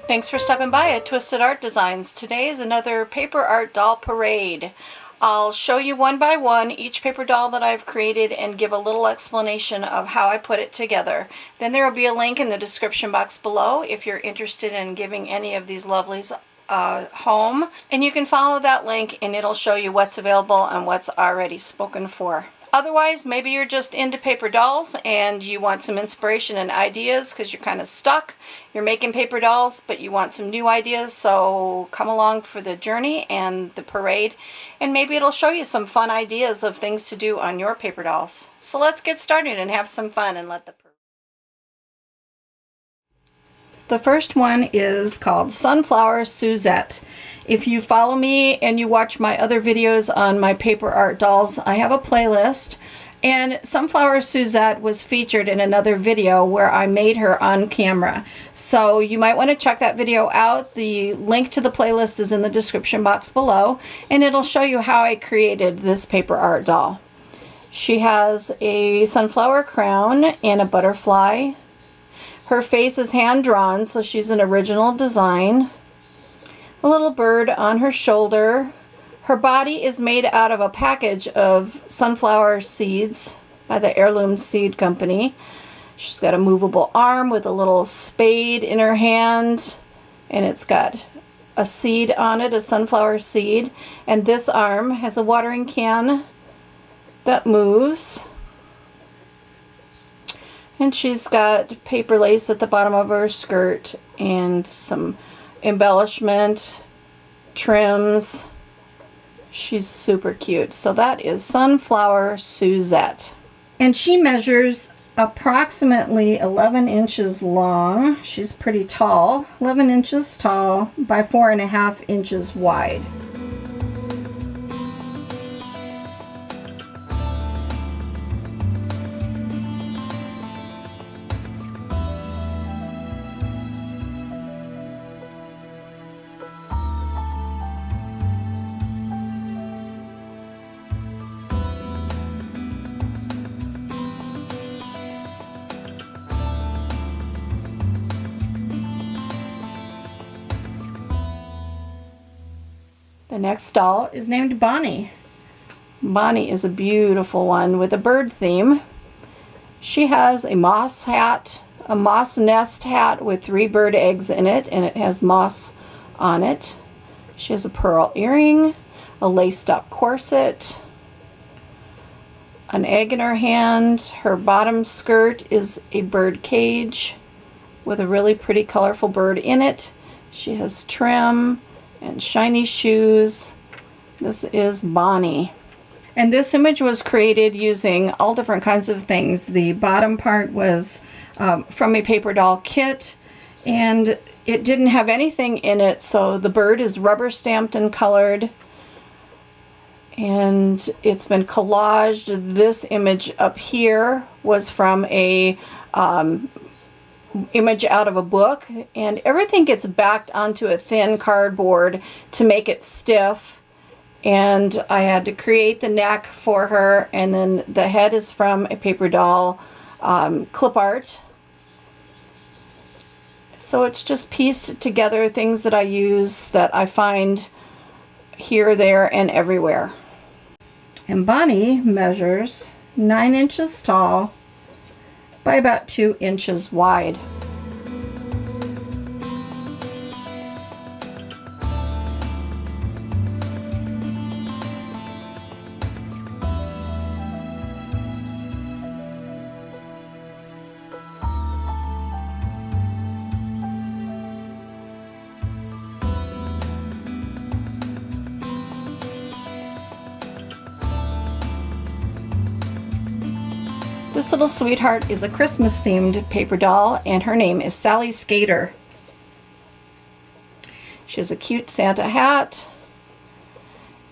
Thanks for stopping by at Twisted Art Designs. Today is another paper art doll parade. I'll show you one by one each paper doll that I've created and give a little explanation of how I put it together. Then there will be a link in the description box below if you're interested in giving any of these lovelies home. And you can follow that link and it'll show you what's available and what's already spoken for. Otherwise, maybe you're just into paper dolls and you want some inspiration and ideas because you're kind of stuck. You're making paper dolls, but you want some new ideas, so come along for the journey and the parade, and maybe it'll show you some fun ideas of things to do on your paper dolls. So let's get started and have some fun and let the first one is called Sunflower Suzette. If you follow me and you watch my other videos on my paper art dolls, I have a playlist, and Sunflower Suzette was featured in another video where I made her on camera. So you might want to check that video out. The link to the playlist is in the description box below, and it'll show you how I created this paper art doll. She has a sunflower crown and a butterfly. Her face is hand-drawn, so she's an original design. A little bird on her shoulder. Her body is made out of a package of sunflower seeds by the Heirloom Seed Company. She's got a movable arm with a little spade in her hand, and it's got a seed on it, a sunflower seed. And this arm has a watering can that moves. And she's got paper lace at the bottom of her skirt and some embellishment, trims. She's super cute. So that is Sunflower Suzette. And she measures approximately 11 inches long. She's pretty tall, 11 inches tall by 4.5 inches wide. The next doll is named Bonnie. Bonnie is a beautiful one with a bird theme. She has a moss hat, a moss nest hat with 3 bird eggs in it, and it has moss on it. She has a pearl earring, a laced up corset, an egg in her hand. Her bottom skirt is a bird cage with a really pretty colorful bird in it. She has trim and shiny shoes. This is Bonnie. And this image was created using all different kinds of things. The bottom part was from a paper doll kit, and it didn't have anything in it, so the bird is rubber stamped and colored, and it's been collaged. This image up here was from a image out of a book, and everything gets backed onto a thin cardboard to make it stiff, and I had to create the neck for her, and then the head is from a paper doll clip art. So it's just pieced together things that I use that I find here, there, and everywhere. And Bonnie measures 9 inches tall by about 2 inches wide. This little sweetheart is a Christmas themed paper doll, and her name is Sally Skater. She has a cute Santa hat,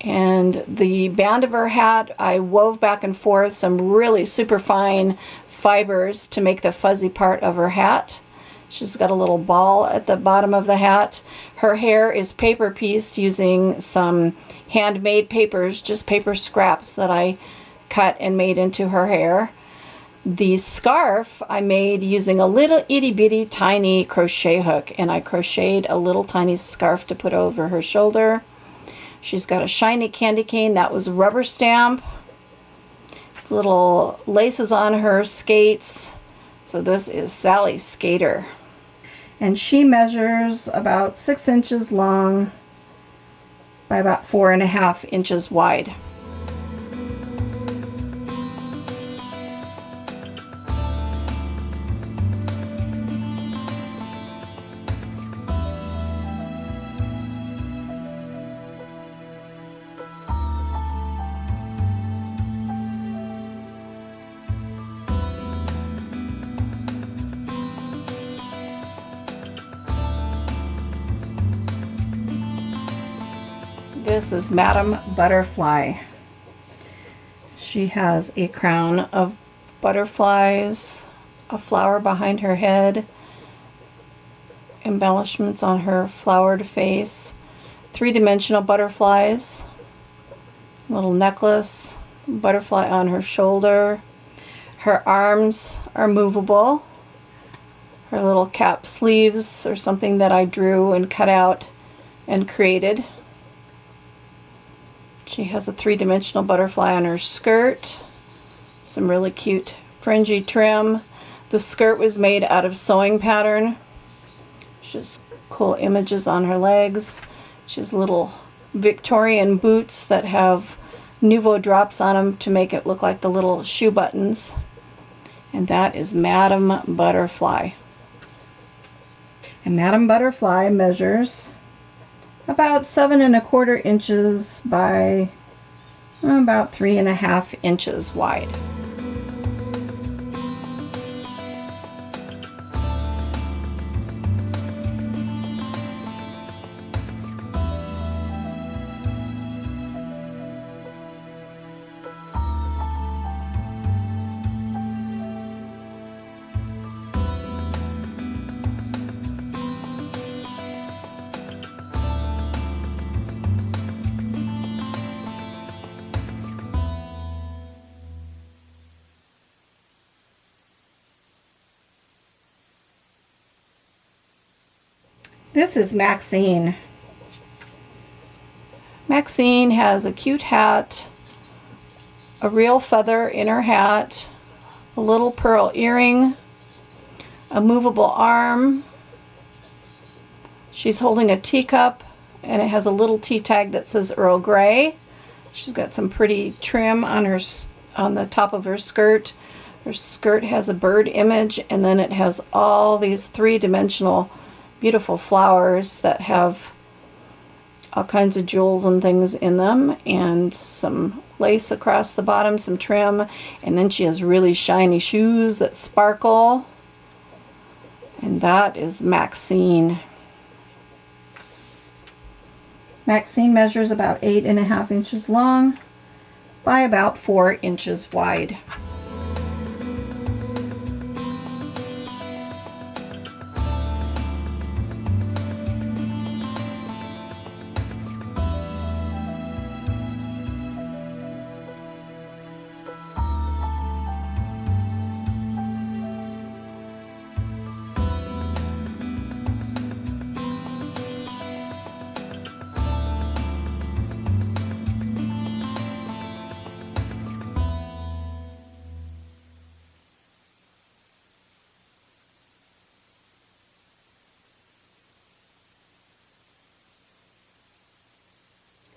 and the band of her hat I wove back and forth some really super fine fibers to make the fuzzy part of her hat. She's got a little ball at the bottom of the hat. Her hair is paper pieced using some handmade papers, just paper scraps that I cut and made into her hair. The scarf I made using a little itty bitty tiny crochet hook, and I crocheted a little tiny scarf to put over her shoulder. She's got a shiny candy cane that was rubber stamp, little laces on her skates. So this is Sally's skater, and she measures about 6 inches long by about 4.5 inches wide. This is Madame Butterfly. She has a crown of butterflies, a flower behind her head, embellishments on her flowered face, three-dimensional butterflies, little necklace, butterfly on her shoulder. Her arms are movable. Her little cap sleeves are something that I drew and cut out and created. She has a three-dimensional butterfly on her skirt, some really cute fringy trim. The skirt was made out of sewing pattern. She has cool images on her legs. She has little Victorian boots that have Nouveau drops on them to make it look like the little shoe buttons. And that is Madame Butterfly. And Madame Butterfly measures about 7¼ inches by about 3.5 inches wide. This is Maxine. Maxine has a cute hat, a real feather in her hat, a little pearl earring, a movable arm. She's holding a teacup, and it has a little tea tag that says Earl Grey. She's got some pretty trim on the top of her skirt. Her skirt has a bird image, and then it has all these three-dimensional beautiful flowers that have all kinds of jewels and things in them, and some lace across the bottom, some trim, and then she has really shiny shoes that sparkle. And that is Maxine. Maxine measures about 8.5 inches long by about 4 inches wide.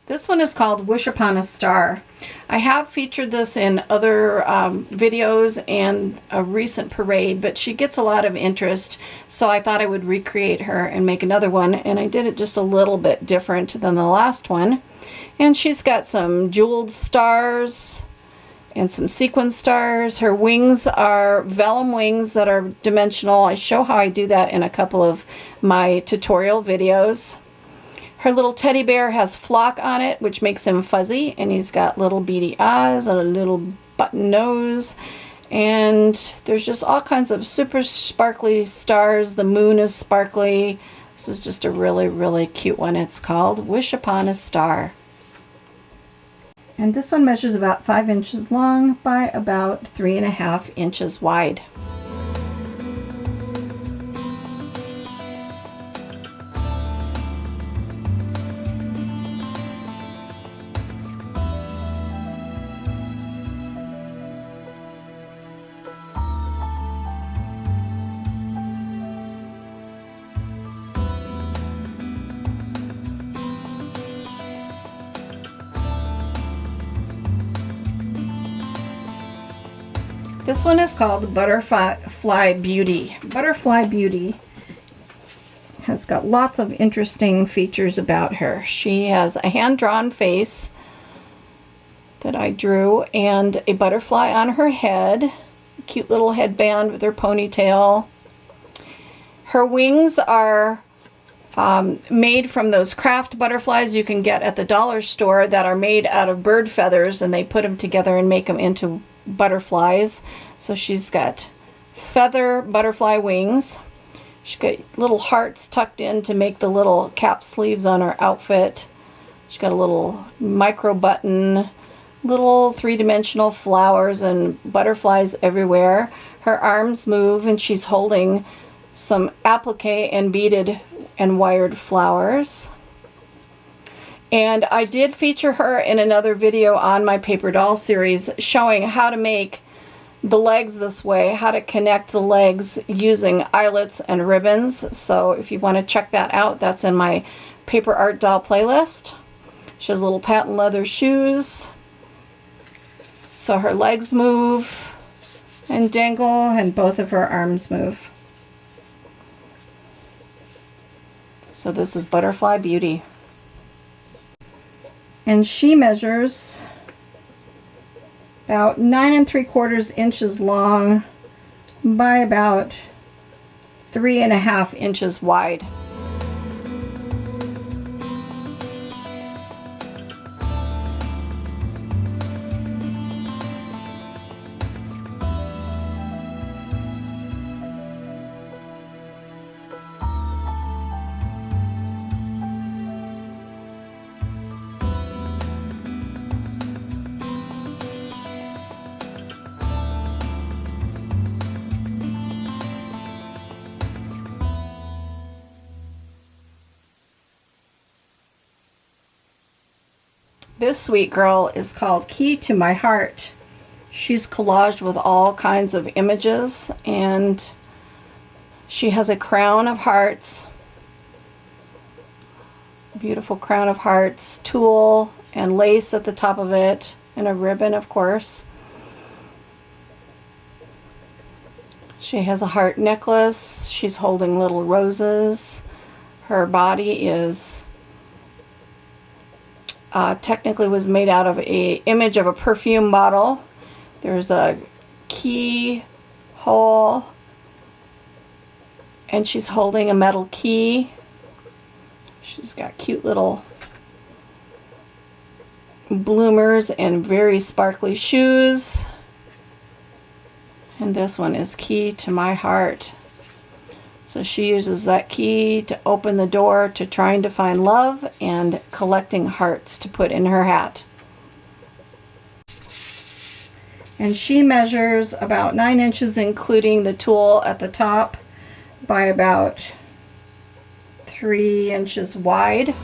This one is called Wish Upon a Star. I have featured this in other videos and a recent parade, but she gets a lot of interest, so I thought I would recreate her and make another one, and I did it just a little bit different than the last one. And she's got some jeweled stars and some sequin stars. Her wings are vellum wings that are dimensional. I show how I do that in a couple of my tutorial videos. Her little teddy bear has flock on it, which makes him fuzzy, and he's got little beady eyes and a little button nose. And there's just all kinds of super sparkly stars. The moon is sparkly. This is just a really, really cute one. It's called Wish Upon a Star. And this one measures about 5 inches long by about 3.5 inches wide. This one is called Butterfly Beauty. Butterfly Beauty has got lots of interesting features about her. She has a hand-drawn face that I drew and a butterfly on her head, a cute little headband with her ponytail. Her wings are made from those craft butterflies you can get at the dollar store that are made out of bird feathers, and they put them together and make them into butterflies. So she's got feather butterfly wings. She's got little hearts tucked in to make the little cap sleeves on her outfit. She's got a little micro button, little three-dimensional flowers and butterflies everywhere. Her arms move and she's holding some applique and beaded and wired flowers. And I did feature her in another video on my paper doll series showing how to make the legs this way, how to connect the legs using eyelets and ribbons. So if you want to check that out, that's in my paper art doll playlist. She has little patent leather shoes. So her legs move and dangle and both of her arms move. So this is Butterfly Beauty. And she measures about 9 3/4 inches long by about 3.5 inches wide. This sweet girl is called Key to My Heart. She's collaged with all kinds of images, and she has a crown of hearts, beautiful crown of hearts, tulle and lace at the top of it, and a ribbon, of course. She has a heart necklace. She's holding little roses. Her body is technically was made out of a image of a perfume bottle. There's a key hole, and she's holding a metal key. She's got cute little bloomers and very sparkly shoes. And this one is Key to My Heart. So she uses that key to open the door to trying to find love and collecting hearts to put in her hat. And she measures about 9 inches, including the tulle at the top, by about 3 inches wide.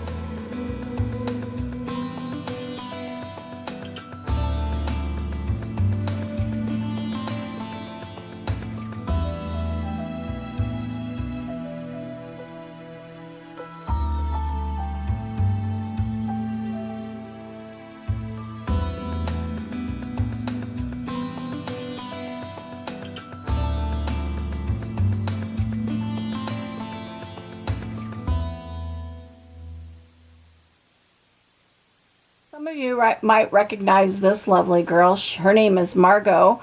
Some of you might recognize this lovely girl. Her name is Margot,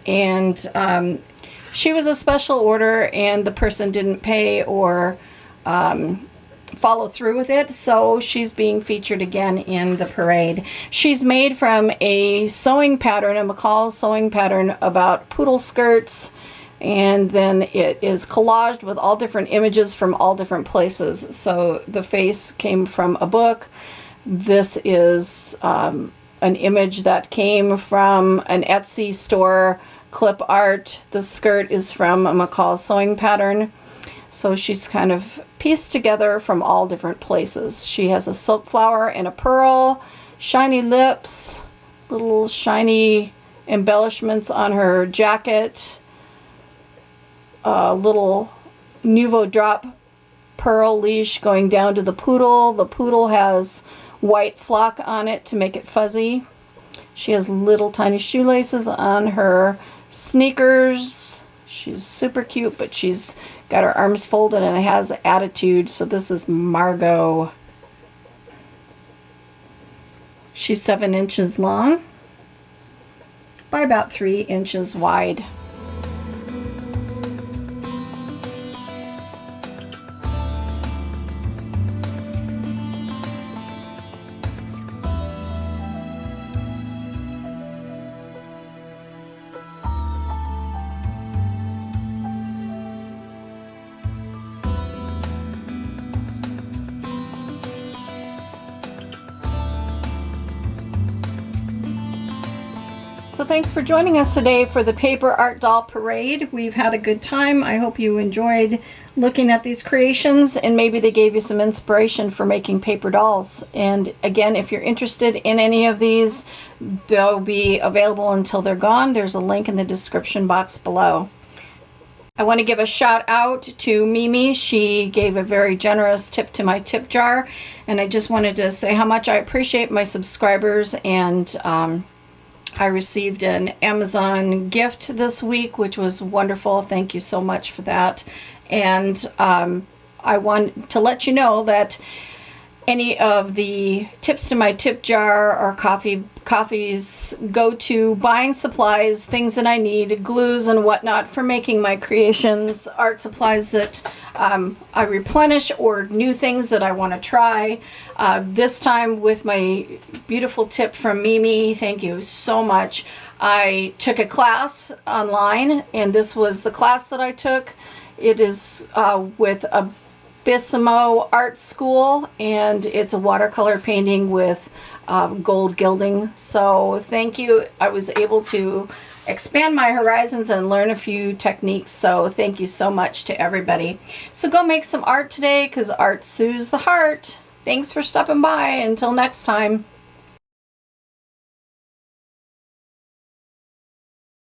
and she was a special order, and the person didn't pay or follow through with it, so she's being featured again in the parade. She's made from a sewing pattern, a McCall's sewing pattern about poodle skirts, and then it is collaged with all different images from all different places. So the face came from a book. This is a an image that came from an Etsy store, clip art. The skirt is from a McCall sewing pattern. So she's kind of pieced together from all different places. She has a silk flower and a pearl, shiny lips, little shiny embellishments on her jacket, a little Nuvo drop pearl leash going down to the poodle. The poodle has white flock on it to make it fuzzy. She has little tiny shoelaces on her sneakers. She's super cute, but she's got her arms folded and it has attitude. So this is Margot. She's 7 inches long by about 3 inches wide. So thanks for joining us today for the Paper Art Doll Parade. We've had a good time. I hope you enjoyed looking at these creations and maybe they gave you some inspiration for making paper dolls. And again, if you're interested in any of these, they'll be available until they're gone. There's a link in the description box below. I want to give a shout out to Mimi. She gave a very generous tip to my tip jar, and I just wanted to say how much I appreciate my subscribers. And I received an Amazon gift this week, which was wonderful. Thank you so much for that. And I want to let you know that any of the tips to my tip jar or coffees go to buying supplies, things that I need, glues and whatnot for making my creations, art supplies that I replenish, or new things that I want to try. This time with my beautiful tip from Mimi, thank you so much. I took a class online, and this was the class that I took. It is with a Bissimo Art School, and it's a watercolor painting with gold gilding. So thank you. I was able to expand my horizons and learn a few techniques. So thank you so much to everybody. So go make some art today, because art soothes the heart. Thanks for stopping by. Until next time.